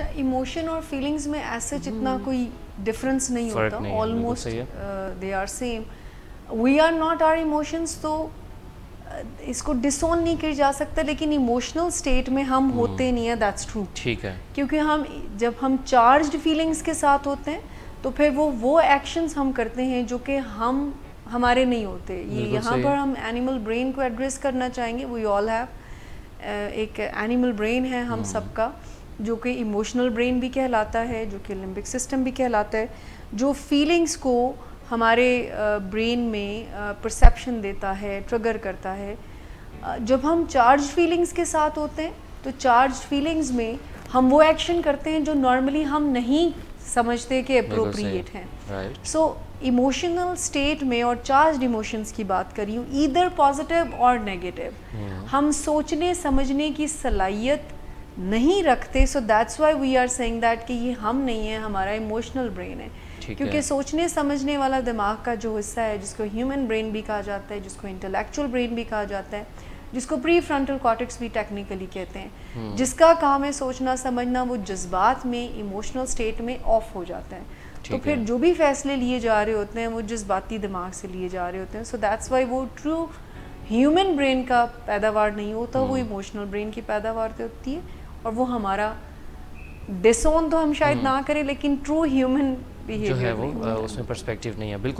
اچھا ایموشن اور فیلنگز میں ایسے جتنا کوئی ڈفرینس نہیں ہوتا, almost they are same. We are not our emotions, تو اس کو ڈسون نہیں کیا جا سکتا, لیکن ایموشنل اسٹیٹ میں ہم ہوتے نہیں ہیں, دیٹس ٹرو. ٹھیک ہے, کیونکہ ہم جب ہم چارجڈ فیلنگس کے ساتھ ہوتے ہیں تو پھر وہ ایکشنز ہم کرتے ہیں جو کہ ہمارے نہیں ہوتے. یہاں پر ہم اینیمل برین کو ایڈریس کرنا چاہیں گے. وی آل ہیو ایک اینیمل برین ہے ہم سب کا, جو کہ ایموشنل برین بھی کہلاتا ہے, جو کہ لمبک سسٹم بھی کہلاتا ہے, جو فیلنگس کو ہمارے برین میں پرسیپشن دیتا ہے, ٹریگر کرتا ہے. جب ہم چارج فیلنگس کے ساتھ ہوتے ہیں تو چارج فیلنگز میں ہم وہ ایکشن کرتے ہیں جو نارملی ہم نہیں سمجھتے کہ اپروپریٹ ہیں. سو ایموشنل اسٹیٹ میں اور چارجڈ ایموشنس کی بات کر رہی ہوں, ایدر پازیٹیو اور نیگیٹو. ہم سوچنے سمجھنے کی صلاحیت نہیں رکھتے, so that's why we are seeing that کہ یہ ہم نہیں ہیں, ہمارا ایموشنل برین ہے. کیونکہ سوچنے سمجھنے والا دماغ کا جو حصہ ہے, جس کو ہیومن برین بھی کہا جاتا ہے, جس کو انٹلیکچوئل برین بھی کہا جاتا ہے, جس کو پری فرنٹل کارٹیکس بھی ٹیکنیکلی کہتے ہیں, جس کا کام ہے سوچنا سمجھنا, وہ جذبات میں ایموشنل اسٹیٹ میں آف ہو جاتا ہے. تو پھر جو بھی فیصلے لیے جا رہے ہوتے ہیں وہ جذباتی دماغ سے لیے جا رہے ہوتے ہیں. سو دیٹس وائی وہ ٹرو ہیومن برین کا پیداوار نہیں ہوتا, وہ ایموشنل برین کی پیداوار ہوتی ہے. اور وہ ہمارا ڈسون تو ہم شاید نہ کریں, لیکن ٹرو ہیومن جو ہے وہ اس میں پرسپیکٹیو نہیں ہے. بالکل